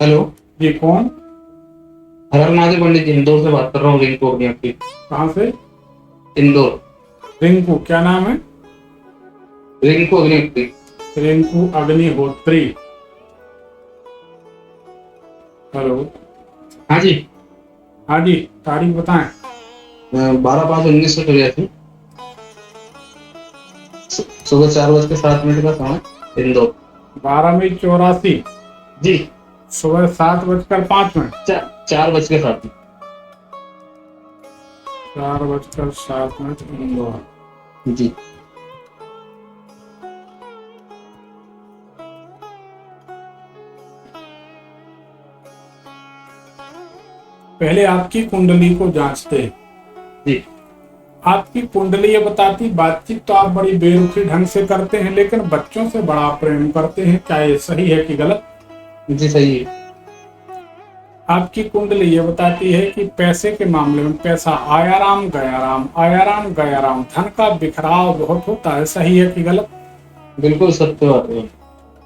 Hello. ये कौन? हर महादेव पंडित जी, इंदौर से बात कर रहा हूँ। रिंकू अग्नि आपकी। कहाँ से? इंदौर। रिंकू क्या नाम है? रिंकू अग्नि आपकी। रिंकू अग्निहोत्री। हेलो। हाँ जी। हाँ जी, तारीख बताएं। 12/5/1984। सुबह 4:07 का समय, इंदौर। 12 मई 84। जी। सुबह 7:05। 4:07। 4:07 इंदौर। जी। पहले आपकी कुंडली को जांचते हैं। जी। आपकी कुंडली ये बताती, बातचीत तो आप बड़ी बेरुखी ढंग से करते हैं, लेकिन बच्चों से बड़ा प्रेम करते हैं। क्या ये सही है कि गलत? जी सही है। आपकी कुंडली ये बताती है कि पैसे के मामले में पैसा आया राम गया राम, आया राम गया राम, धन का बिखराव बहुत होता है। सही है कि गलत? बिल्कुल सत्य बात है।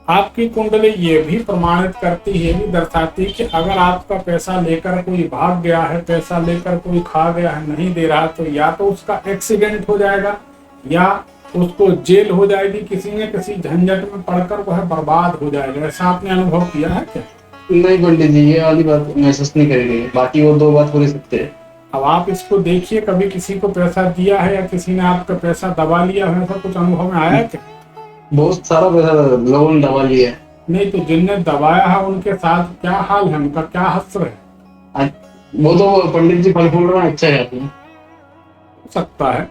आपकी कुंडली ये भी प्रमाणित करती है, भी दर्शाती कि अगर आपका पैसा लेकर कोई भाग गया है, पैसा लेकर कोई खा गया है, नहीं दे रहा, तो या तो उसका एक्सीडेंट हो जाएगा या उसको जेल हो जाएगी, किसी न किसी झंझट में पड़कर वह बर्बाद हो जाएगा। ऐसा आपने अनुभव किया है क्या? नहीं पंडित जी, ये वाली बात महसूस नहीं करी गई। बाकी वो दो बात पूरी सत्य है। अब आप इसको देखिए, कभी किसी को पैसा दिया है या किसी ने आपका पैसा दबा लिया है, ऐसा कुछ अनुभव में आया है क्या? बहुत सारा पैसा लोगों ने दबा लिया है। नहीं तो जिनने दबाया है उनके साथ क्या हाल है, उनका क्या हश्र है? वो तो पंडित जी फल फूल रहा है, अच्छा है। हो सकता है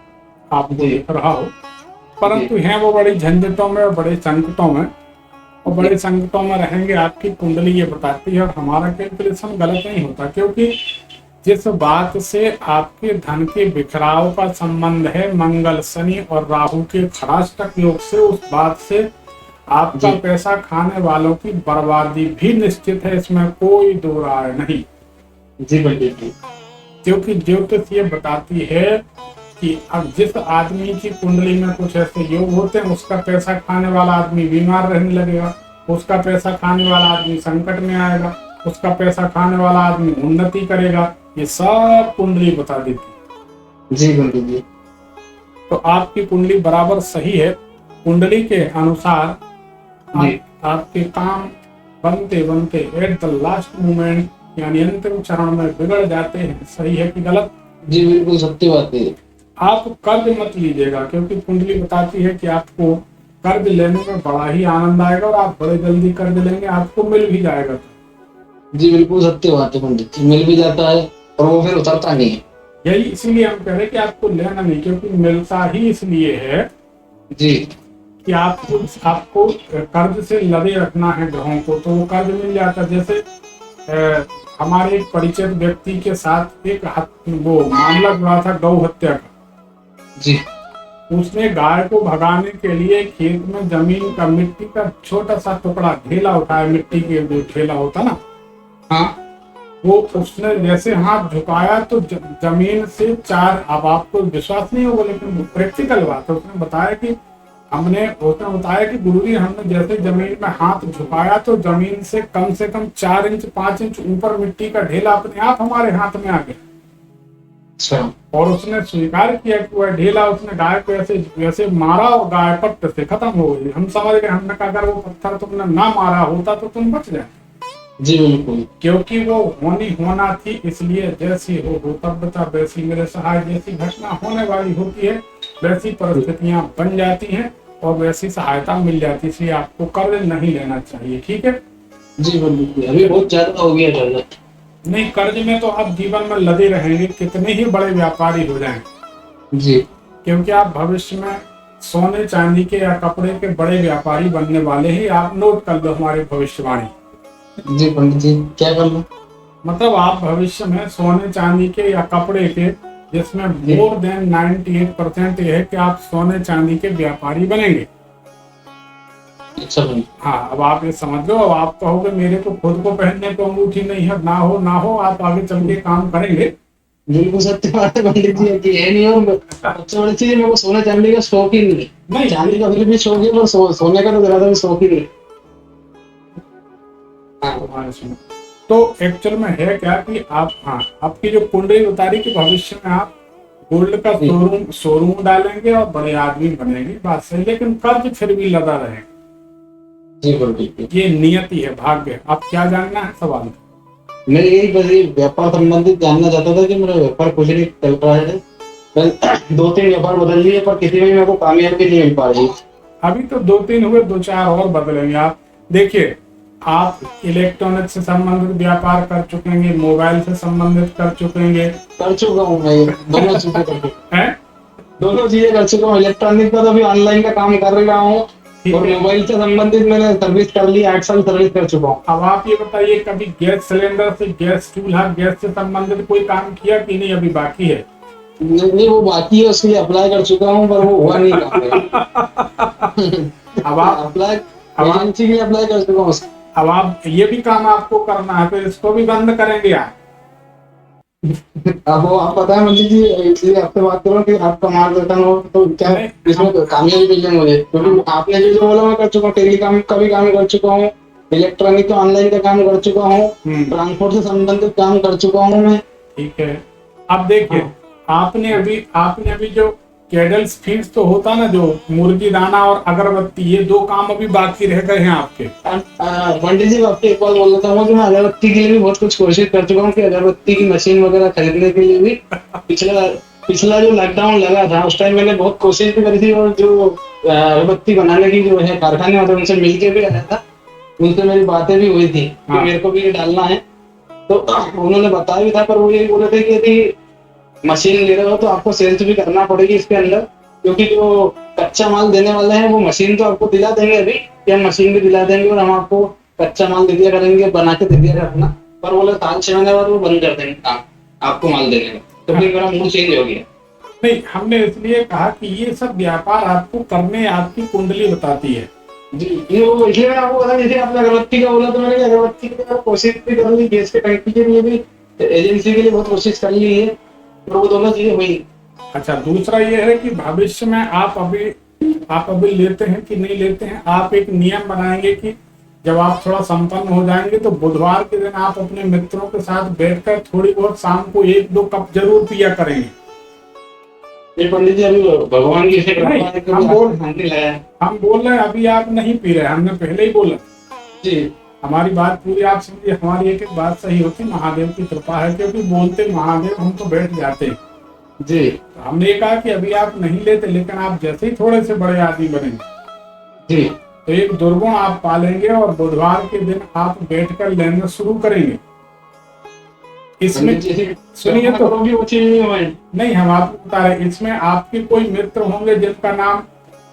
आपको जी। दिख रहा हो, परंतु हैं वो बड़ी झंझटों में और बड़े संकटों में, और बड़े संकटों में रहेंगे। आपकी कुंडली ये बताती है, और हमारा कैलकुलेशन गलत नहीं होता, क्योंकि जिस बात से आपके धन के बिखराव का संबंध है मंगल, शनि और राहु के खड़ाष्टक योग से, उस बात से आपका जी। पैसा खाने वालों की बर्बादी भी निश्चित है। इसमें कोई दो राय नहीं। जी पंडित जी। क्योंकि ज्योतिष ये बताती है कि अब जिस आदमी की कुंडली में कुछ ऐसे योग होते हैं, उसका पैसा खाने वाला आदमी बीमार रहने लगेगा, उसका पैसा खाने वाला आदमी संकट में आएगा, उसका पैसा खाने वाला आदमी उन्नति करेगा। ये सब कुंडली बता देती। जी पंडित जी। तो आपकी कुंडली बराबर सही है। कुंडली के अनुसार जी। आपके काम बनते बनते एट द लास्ट मोमेंट, यानी अंतिम चरण में बिगड़ जाते हैं। सही है कि गलत? जी बिल्कुल सत्य बात है। आप कर्ज मत लीजिएगा, क्योंकि कुंडली बताती है कि आपको कर्ज लेने में बड़ा ही आनंद आएगा, और आप बड़े जल्दी कर्ज लेंगे, आपको मिल भी जाएगा। जी बिल्कुल सत्य बात है पंडित जी, मिल भी जाता है और वो फिर उतरता नहीं है। यही इसीलिए हम कह रहे हैं कि आपको लेना नहीं, क्योंकि मिलता ही इसलिए है जी। कि आपको कर्ज से लदे रखना है ग्रहों को, तो वो कर्ज मिल जाता है। जैसे हमारे एक परिचित व्यक्ति के साथ एक वो मामला जुड़ा था गौ हत्या का। जी। उसने गाय को भगाने के लिए खेत में जमीन का मिट्टी का छोटा सा टुकड़ा ढेला उठाया, मिट्टी के जो ढेला होता ना, हाँ। वो उसने जैसे हाथ झुकाया तो जमीन से चार, अब आपको विश्वास नहीं होगा लेकिन प्रैक्टिकल बात है, उसने बताया कि गुरुजी हमने जैसे जमीन में हाथ झुकाया तो जमीन से कम 4 इंच 5 इंच ऊपर मिट्टी का ढेला अपने आप हमारे हाथ में आ गया। अच्छा। और उसने स्वीकार किया कि वह ढेला उसने गाय को ऐसे मारा और गाय पट्ट से खत्म हो गई। हम समझ गए, हमने कहा अगर वो पत्थर तुमने ना मारा होता तो तुम बच जाए। जी बिल्कुल। क्योंकि वो होना थी, इसलिए जैसी हो तब वैसी मेरे सहाय, जैसी घटना होने वाली होती है वैसी परिस्थितियां बन जाती हैं और वैसी सहायता मिल जाती है। इसलिए आपको कर्ज नहीं लेना चाहिए, ठीक है? जी बिल्कुल, अभी बहुत ज्यादा हो गया कर्ज। नहीं, कर्ज में तो आप जीवन में लदे रहेंगे, कितने ही बड़े व्यापारी हो जाएं, जी। क्योंकि आप भविष्य में सोने चांदी के या कपड़े के बड़े व्यापारी बनने वाले ही। आप नोट कर लो हमारी भविष्यवाणी। जी पंडित जी, क्या करना? मतलब आप भविष्य में सोने चांदी के या कपड़े के, जिसमें मोर देन 98% यह है कि आप सोने चांदी के व्यापारी बनेंगे। अच्छा पंडित। हाँ, अब आप ये समझ लो। अब आप कहोगे मेरे को खुद को पहनने को अंगूठी नहीं है, ना हो, आप आगे चल के काम करेंगे। बिल्कुल सत्य बात है पंडित जी, कि है नहीं। और सबसे बड़ी चीज, मेरे को सोने चांदी का शौक ही नहीं है। चांदी का फिर भी शौक है, पर सोने का तो ज्यादा भी शौक ही नहीं। हाँ। हमारे सुनो। तो एक्चुअल में है क्या कि आप, हाँ, आपकी जो कुंडली बता रही कि भविष्य में आप गोल्ड का शोरूम डालेंगे और बड़े आदमी बनेंगे, बात सही, लेकिन कर्ज फिर भी लगा रहेगा। जी बिल्कुल। ये नियति है, भाग्य। अब क्या जानना है सवाल? मैं यही बस ये व्यापार संबंधित जानना चाहता था कि मेरा व्यापार कुछ नहीं चल रहा है। मैं 2-3 व्यापार बदल लिए पर किसी में मेरे को कामयाबी नहीं मिल पा रही। अभी तो 2-3 हुए, 2-4 और बदलेंगे आप। देखिए, आप इलेक्ट्रॉनिक से संबंधित व्यापार कर चुकेंगे, मोबाइल से संबंधित कर चुकेंगे। कर चुका हूँ मैं, दोनों चीजें कर चुका हैं? दोनों चीजें कर चुका हूँ। इलेक्ट्रॉनिक का तो अभी ऑनलाइन का काम कर रहा हूँ ठीक और है। मोबाइल से संबंधित मैंने सर्विस कर ली, 8 साल सर्विस कर चुका हूँ। अब आप ये बताइए, कभी गैस सिलेंडर से, गैस चूल्हा, गैस से संबंधित कोई काम किया कि नहीं? अभी बाकी है? नहीं, वो बाकी है, उसके लिए अप्लाई कर चुका हूँ पर वो हुआ नहीं काम मेरा। अब आप अप्लाई, एजेंसी के लिए अप्लाई कर चुका हूँ। अब आप ये भी काम आपको करना है, तो इसको भी बंद करेंगे आप? अब वो आप पता है मंदिर जी, इसलिए आपसे बात करो कि आपका मार्गदर्शन हो तो क्या नहीं, इसमें कामयाबी मिल जाए मुझे, क्योंकि आपने जो जो बोला मैं कर चुका हूँ। टेलीकॉम का भी काम कर चुका हूँ, इलेक्ट्रॉनिक का ऑनलाइन का काम कर चुका हूँ, ट्रांसपोर्ट से संबंधित काम कर चुका हूँ मैं। ठीक है। अब देखिए, आपने अभी जो कैडल्स फीड्स तो होता ना, जो मुर्गी दाना और अगरबत्ती, ये 2 काम अभी बाकी रह गए हैं आपके। पंडित जी, आपको एक बात बोलना चाहूंगा कि मैं अगरबत्ती के लिए भी बहुत कुछ कोशिश कर चुका हूँ कि अगरबत्ती की मशीन वगैरह खरीदने के लिए भी पिछला जो लॉकडाउन लगा था उस टाइम मैंने बहुत कोशिश भी करी थी, और जो अगरबत्ती बनाने की जो है कारखाने वाले, उनसे मिलके भी आया था, उनसे मेरी बातें भी हुई थी कि मेरे को भी ये डालना है। तो उन्होंने बताया भी था, पर वो यही बोले थे कि यदि मशीन ले रहे हो तो आपको सेल्स भी करना पड़ेगी इसके अंदर, क्योंकि जो कच्चा माल देने वाले हैं वो मशीन तो आपको दिला देंगे अभी, कि हम मशीन भी दिला देंगे और हम आपको कच्चा माल दे दिया करेंगे, बना के दे दिया करना, पर बोले 7-6 महीने बाद वो बंद कर देंगे काम आपको माल देने का। तो फिर मेरा मूड चेंज हो गया। नहीं, हमने इसलिए कहा कि ये सब व्यापार आपको करने आपकी कुंडली बताती है। जी, ये वो इसलिए मैं आपको बता, जैसे आपने अगरबत्ती का बोला तो मैंने अगरबत्ती के लिए कोशिश भी कर ली, गैस के टंकी के लिए भी एजेंसी के लिए बहुत कोशिश कर ली है, पर वो दोनों चीजें हुई। अच्छा, दूसरा ये है कि भविष्य में आप अभी लेते हैं कि नहीं लेते हैं, आप एक नियम बनाएंगे कि जब आप थोड़ा संपन्न हो जाएंगे तो बुधवार के दिन आप अपने मित्रों के साथ बैठकर थोड़ी बहुत शाम को 1-2 कप जरूर पिया करेंगे। ये पंडित जी, अभी भगवान की कृपा है, कभी हम बोल रहे हैं, अभी आप नहीं पी रहे, हमने पहले ही बोला जी। हमारी बात पूरी आप समझिए, हमारी एक एक बात सही होती, महादेव की कृपा है, क्योंकि बोलते महादेव हम तो बैठ जाते जी। तो हमने ये कहा कि अभी आप नहीं लेते, लेकिन आप जैसे ही थोड़े से बड़े आदमी बनेंगे जी, तो एक दुर्गुण आप पालेंगे और बुधवार के दिन आप बैठकर लेना शुरू करेंगे। इसमें सुनिए तो, वो चीज नहीं, हम आपको बता रहे, इसमें आपके कोई मित्र होंगे जिनका नाम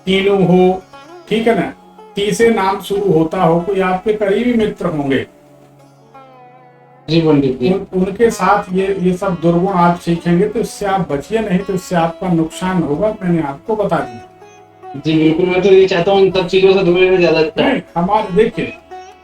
तीनू हो, ठीक है ना, ती से नाम शुरू होता हो, कोई आपके करीबी मित्र होंगे जी पंडित जी। उनके साथ ये सब दुर्गुण आप सीखेंगे, तो इससे आप बचिए, नहीं तो इससे आपका नुकसान होगा, मैंने आपको बता दिया। जी बिल्कुल, मैं तो ये चाहता हूँ इन सब चीजों से दूर रहना ज्यादा अच्छा है। हमारे देखिए,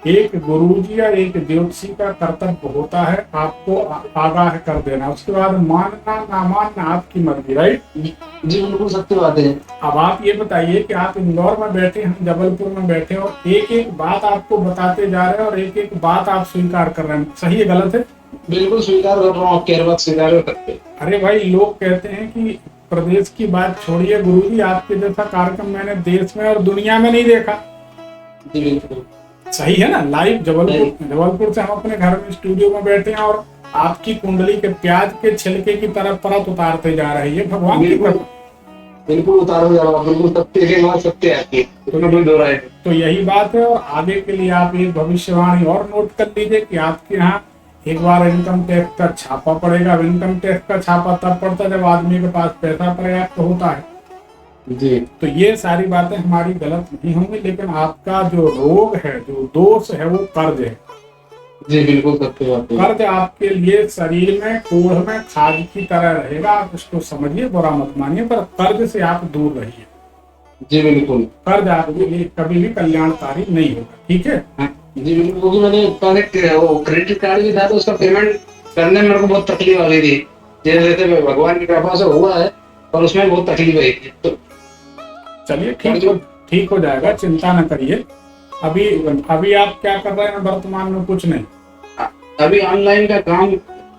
एक गुरुजी या एक ज्योतिषी का कर्तव्य होता है आपको आगाह कर देना, उसके बाद मानना ना मानना आपकी मर्जी, राइट? जी बिल्कुल, सत्य बात है। अब आप ये बताइए कि आप इंदौर में बैठे, हम जबलपुर में बैठे, और एक एक बात आपको बताते जा रहे हैं और एक एक बात आप स्वीकार कर रहे हैं, सही है गलत है? बिल्कुल स्वीकार कर रहा हूँ, आपकी हर बात स्वीकार कर सकते। अरे भाई, लोग कहते हैं कि प्रदेश की बात छोड़िए गुरुजी, आपके जैसा कार्यक्रम मैंने देश में और दुनिया में नहीं देखा। जी बिल्कुल सही है ना? लाइव जबलपुर से हम अपने घर में स्टूडियो में बैठे हैं और आपकी कुंडली के प्याज के छिलके की तरफ परत उतारते जा रही है, भगवान की कृपा। बिल्कुल उतारो जा रहा, बिल्कुल सत्य के बाद सत्य आपकी, उसमें कोई दो राय नहीं। तो यही बात है, और आगे के लिए आप एक भविष्यवाणी और नोट कर लीजिए कि आपके यहाँ एक बार इनकम टैक्स का छापा पड़ेगा। इनकम टैक्स का छापा तब पड़ता है जब आदमी के पास पैसा पर्याप्त होता है। जी, तो ये सारी बातें हमारी गलत नहीं होंगी, लेकिन आपका जो रोग है, जो दोष है, वो कर्ज है। जी बिल्कुल सत्य बात है। कर्ज आपके लिए शरीर में, कोढ़ में खाद की तरह रहेगा, आप उसको समझिए, बुरा मत मानिए, पर कर्ज से आप दूर रहिए। जी बिल्कुल, कर्ज आपके लिए कभी भी कल्याणकारी नहीं होगा, ठीक है? जी बिल्कुल, क्योंकि मैंने वो क्रेडिट कार्ड भी था तो उसका पेमेंट करने में मेरे को बहुत तकलीफ आ गई थी, जैसे भगवान की कृपा से हुआ है, पर उसमें बहुत तकलीफ आई थी। तो चलिए ठीक हो जाएगा, चिंता न करिए। अभी अभी आप क्या कर रहे हैं वर्तमान में? कुछ नहीं। अभी ऑनलाइन का काम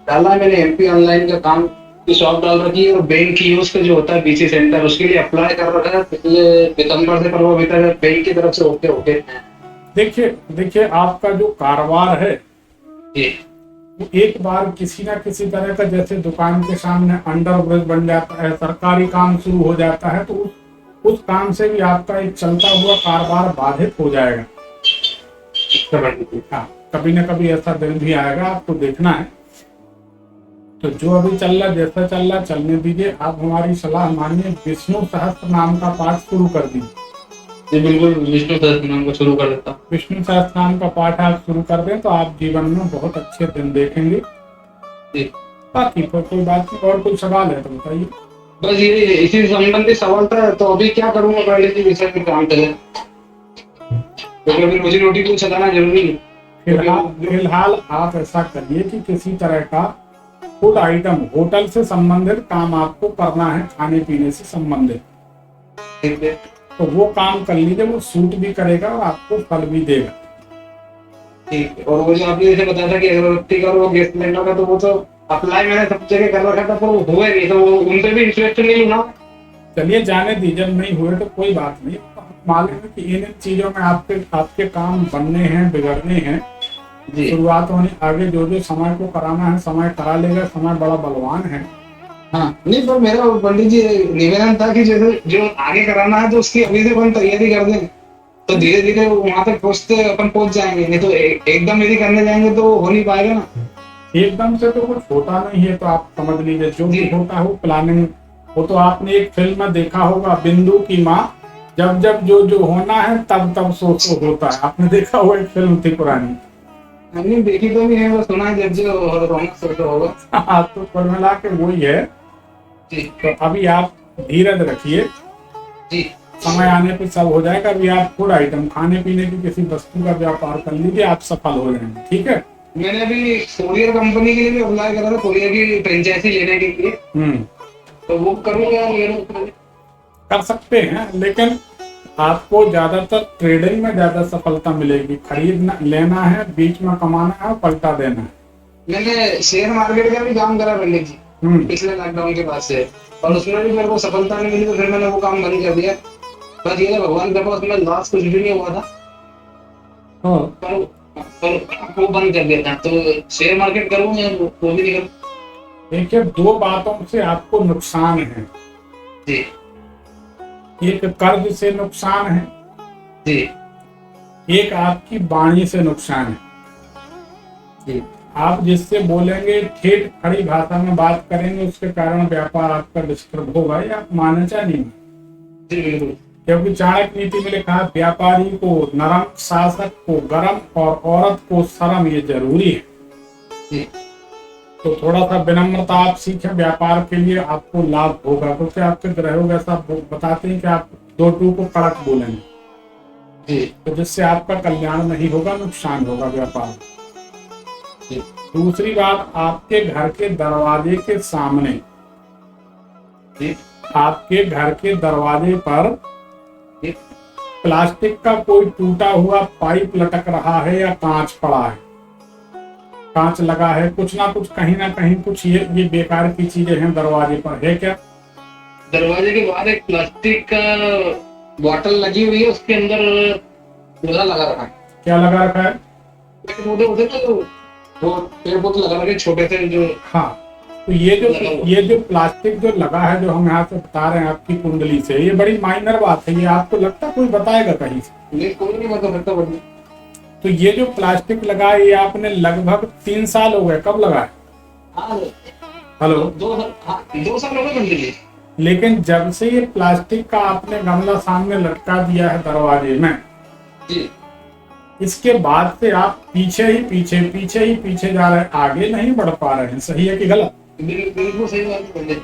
डाला है मैंने, एमपी ऑनलाइन का काम की शॉप डाल रखी है, और बैंक की उसका जो होता है बीसी सेंटर, उसके लिए अप्लाई कर रखा है पिछले दिसंबर से, पर वो अभी तक बैंक की तरफ से ओके ओके। देखिए देखिए, आपका जो कारोबार है जी वो एक बार किसी ना किसी तरह का, जैसे दुकान के सामने अंडरब्रिज बन जाता है, सरकारी काम शुरू हो जाता है, तो उस काम से भी आपका एक चलता हुआ कारोबार बाधित हो जाएगा। हाँ, कभी ना कभी ऐसा दिन भी आएगा, आपको देखना है। तो जो अभी चल रहा, जैसा चल रहा चलने दीजिए। आप हमारी सलाह मानिए, विष्णु सहस्त्र नाम का पाठ शुरू कर दीजिए। जी बिल्कुल, विष्णु सहस्त्रनाम को शुरू कर देता हूँ। विष्णु सहस्त्र नाम का पाठ आप शुरू कर दें तो आप जीवन में बहुत अच्छे दिन देखेंगे। जी बाकी तो कोई बात नहीं, और कोई सवाल है तो बताइए। बस ये इसी संबंधित सवाल था। तो अभी क्या करूंगा पहले के विषय में काम करें, क्योंकि अभी रोजी रोटी को चलाना जरूरी है। फिलहाल आप ऐसा करिए कि किसी तरह का फूड आइटम, होटल से संबंधित काम आपको करना है, खाने पीने से संबंधित, ठीक है। तो वो काम कर लीजिए। वो सूट भी करेगा और आपको फल भी देगा। ठीक है। और वो जो आपने जैसे बताया था कि अगरबत्ती का और वो गैस सिलेंडर का, तो वो तो अप्लाई मैंने सब जगह कर रखा था, पर वो हुआ नहीं, तो वो उन पे भी इंस्ट्रक्शन नहीं लूंगा। चलिए जाने दीजिए, जब नहीं हुए तो कोई बात नहीं। मालूम है कि इन चीजों में आपके काम बनने हैं, बिगड़ने हैं, जी शुरुआत होनी। आगे जो जो समय को कराना है समय करा लेगा, समय बड़ा बलवान है। हाँ नहीं, पर मेरा पंडित जी निवेदन था कि जैसे जो आगे कराना है तो उसकी अभी से अपन तैयारी कर दें, तो धीरे धीरे वहां तक पहुंचते अपन पहुंच जाएंगे। नहीं तो एकदम यदि करने जाएंगे तो हो नहीं पाएगा ना। एकदम से तो कुछ होता नहीं है, तो आप समझ लीजिए जो भी होता है वो प्लानिंग। वो तो आपने एक फिल्म में देखा होगा, बिंदु की माँ, जब जब जो जो होना है तब तब सो होता है। आपने देखा हुआ, एक फिल्म थी पुरानी। हमने देखी तो नहीं है, वो सुना है जब जो होना सोचो होगा। हाँ, तो कुल मिला के वही है। जी तो अभी आप धीरज रखिए, जी समय आने पे सब हो जाएगा। अभी आप फूड आइटम, खाने पीने की किसी वस्तु का व्यापार कर लीजिए, आप सफल हो जाएंगे। ठीक है। मैंने अभी कोरियर कंपनी के लिए भी अप्लाई करा था, कोरियर की फ्रेंचाइजी लेने के लिए, तो वो करूंगा। कर सकते हैं, लेकिन आपको ज्यादातर ट्रेडिंग में ज्यादा सफलता मिलेगी। खरीदना लेना है, बीच में कमाना है और पलटा देना है। मैंने शेयर मार्केट का भी काम करा पंडित जी पिछले लॉकडाउन के बाद से, और उसमें भी मेरे को सफलता नहीं मिली, तो फिर मैंने वो काम बंद कर दिया। बस ये भगवान के पास उसमें लॉस कुछ भी नहीं हुआ था, पर वो बंद कर दिया था। तो शेयर मार्केट करूँ या वो भी नहीं करूँ? देखिए, दो बातों से आपको नुकसान है। जी एक कर्ज से नुकसान है, जी एक आपकी वाणी से नुकसान है। जी आप जिससे बोलेंगे, ठेठ खड़ी भाषा में बात करेंगे, उसके कारण व्यापार आपका डिस्टर्ब होगा, ये आप माने चाहे नहीं। जी बिल्कुल। क्योंकि चाणक्य नीति में लिखा है, व्यापारी को नरम, शासक को गरम और औरत को शर्म, ये जरूरी है। जी तो थोड़ा सा विनम्रता आप सीखें, व्यापार के लिए आपको लाभ होगा। क्योंकि आपके ग्रहों ऐसा बताते हैं कि आप दो टू को कड़क बोलेंगे, जी तो जिससे आपका कल्याण नहीं होगा, नुकसान होगा व्यापार। दूसरी बात, आपके घर के दरवाजे के सामने, आपके घर के दरवाजे पर प्लास्टिक का कोई टूटा हुआ पाइप लटक रहा है या कांच पड़ा है, कांच लगा है, कुछ ना कुछ कहीं ना कहीं कुछ ये बेकार की चीजें हैं दरवाजे पर, है क्या? दरवाजे के बाहर एक प्लास्टिक का बोतल लगी हुई है, उसके अंदर पौधा लगा रखा है। क्या लगा रखा है? पेड़ पौधे होते हैं तो वो पेड़ पौधे लगा रखे छोटे से जो। हाँ, तो ये जो प्लास्टिक जो लगा है, जो हम यहाँ से बता रहे हैं आपकी कुंडली से, ये बड़ी माइनर बात है। ये आपको लगता कोई बताएगा कहीं से? नहीं, कोई नहीं बता सकता बड़ी। तो ये जो प्लास्टिक लगा है, ये आपने लगभग 3 साल हो गए। कब लगा है? हेलो, 2 साल हो गए पंडित जी। लेकिन जब से ये प्लास्टिक का आपने गमला सामने लटका दिया है दरवाजे में जी, इसके बाद से आप पीछे ही पीछे जा रहे हैं, आगे नहीं बढ़ पा रहे हैं। सही है कि गलत? बिल्कुल सही बात है पंडित।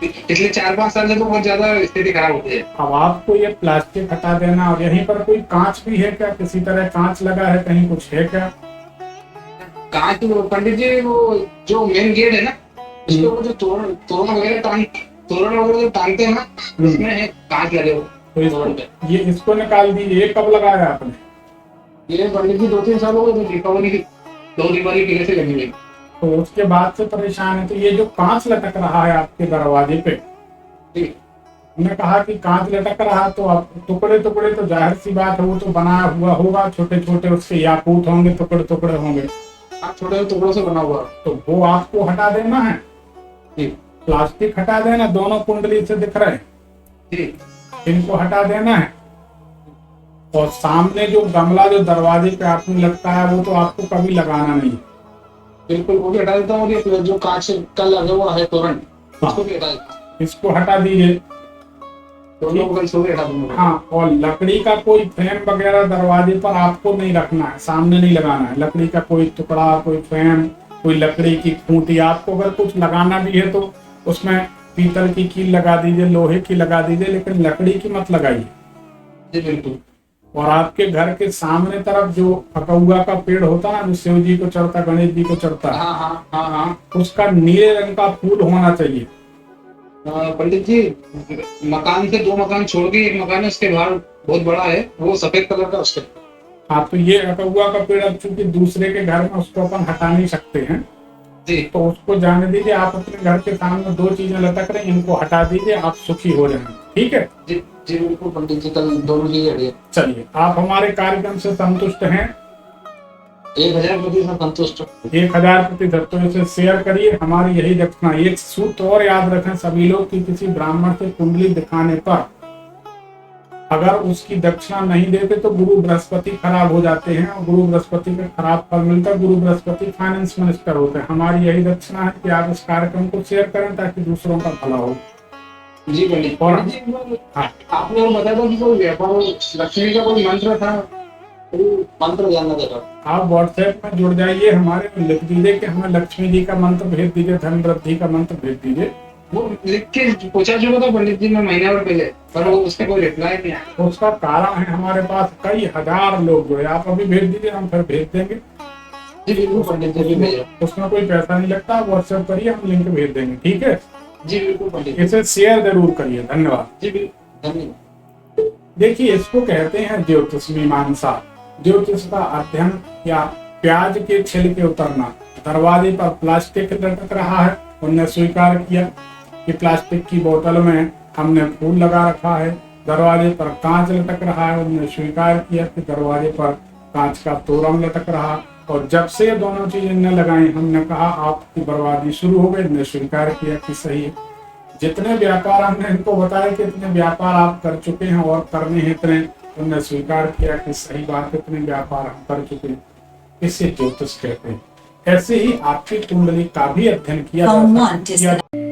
पिछले 4-5 साल से तो बहुत ज्यादा स्थिति खराब होती है। अब आपको ये प्लास्टिक हटा देना। और यहीं पर कोई कांच भी है क्या? किसी तरह कांच लगा है कहीं, कुछ है क्या? कांच पंडित जी, वो जो मेन गेट है ना, उसके ऊपर जो तोरण वगैरह जो टांगते हैं ना, उसमें है कांच लगे हुए। तो ये इसको निकाल दीजिए। ये कब लगाया आपने? ये पंडित जी 2-3 साल हो गए थे, दीपावली के से लगी हुई। तो उसके बाद से परेशान है। तो ये जो कांच लटक रहा है आपके दरवाजे पे, जी हमने कहा कि कांच लटक रहा, तो आप टुकड़े टुकड़े, तो जाहिर सी बात है वो तो बनाया हुआ होगा, छोटे छोटे उसके याकूत होंगे, टुकड़े टुकड़े होंगे, हाँ, छोटे टुकड़ों से बना हुआ। तो वो आपको हटा देना है। जी प्लास्टिक हटा देना, दोनों कुंडली से दिख रहे हैं, जी इनको हटा देना है। और सामने जो गमला जो दरवाजे पे आपने लटकाया वो तो आपको कभी लगाना नहीं है। बिल्कुल, वो भी हटा देता हूँ। और ये जो कांच का लगा हुआ है तोरण, उसको भी हटा देता हूँ। इसको हटा दीजिए। दोनों को कल सुबह हटा दूंगा। हाँ, और लकड़ी का कोई फ्रेम वगैरह दरवाजे पर आपको नहीं रखना है, सामने नहीं लगाना है। लकड़ी का कोई टुकड़ा, कोई फ्रेम, कोई लकड़ी की खूंटी, आपको अगर कुछ लगाना भी है तो उसमें पीतल की कील लगा दीजिए, लोहे की लगा दीजिए, लेकिन लकड़ी की मत लगाइए। जी बिल्कुल। और आपके घर के सामने तरफ जो अकौआ का पेड़ होता है ना, जो शिव जी को चढ़ता, गणेश जी को चढ़ता है, हाँ हाँ हाँ हाँ। उसका नीले रंग का फूल होना चाहिए। पंडित जी, मकान से 2 मकान छोड़ के एक मकान है, उसके बाहर बहुत बड़ा है, वो सफेद कलर का उसके। हाँ, तो ये अकौआ का पेड़ अब चूंकि दूसरे के घर में, उसको अपन हटा नहीं सकते हैं, जी तो उसको जाने दीजिए। आप अपने घर के सामने 2 चीजें लटक रही, इनको हटा दीजिए, आप सुखी हो जाएंगे। ठीक है, जी जी बिल्कुल पंडित जी, कल दोनों चीजें हटिए। चलिए, आप हमारे कार्यक्रम से संतुष्ट हैं? 1000% संतुष्ट हूँ। 1000%। तो इसे शेयर करिए। हमारी यही दक्षिणा। एक सूत्र और याद रखें सभी लोग कि किसी ब्राह्मण से कुंडली दिखाने पर अगर उसकी दक्षिणा नहीं देते तो गुरु बृहस्पति खराब हो जाते हैं, और गुरु बृहस्पति का खराब फल मिलता है। गुरु बृहस्पति फाइनेंस मिनिस्टर होते हैं। हमारी यही दक्षिणा है कि आप इस कार्यक्रम को शेयर करें ताकि दूसरों का भला हो। जी पंडित। और पंडित जी, हाँ, आपने वो बताया था कि कोई व्यापार लक्ष्मी का कोई मंत्र था, तो मंत्र जानना था। आप व्हाट्सएप में जुड़ जाइए हमारे, लिख दीजिए कि हमें लक्ष्मी जी का मंत्र भेज दीजिए, धन वृद्धि का मंत्र भेज दीजिए। वो लिख के पूछा चुका था पंडित जी मैं महीने भर पहले, पर वो उसका कोई रिप्लाई नहीं आया। उसका कारण है हमारे पास कई हजार लोग जुड़े। आप अभी भेज दीजिए, हम फिर भेज देंगे। जी बिल्कुल पंडित जी, भेजा। उसमें कोई पैसा नहीं लगता, व्हाट्सएप करिए, हम लिंक भेज देंगे। ठीक है, जी बिल्कुल पंडित जी। इसे शेयर जरूर करिए। धन्यवाद। जी बिल्कुल, धन्यवाद। देखिए, इसको कहते हैं ज्योतिष मीमांसा। ज्योतिष का अध्ययन या प्याज के छिलके उतरना। दरवाजे पर प्लास्टिक लटक रहा है, उनने स्वीकार किया कि प्लास्टिक की बोतल में हमने फूल लगा रखा है। दरवाजे पर कांच लटक रहा है, उन्होंने स्वीकार किया कि दरवाजे पर कांच का तोरण लटक रहा। और जब से ये दोनों चीजें न लगाई, हमने कहा आपकी बर्बादी शुरू हो गई। इन्होंने स्वीकार किया कि सही है। जितने व्यापार हमने इनको बताया कि इतने व्यापार आप कर चुके हैं और करने हैं इतने, उन्होंने स्वीकार किया कि सही बात, इतने व्यापार हम कर चुके हैं। इसे ज्योतिष कहते हैं। ऐसे ही आपकी कुंडली का भी अध्ययन किया जा सकता है।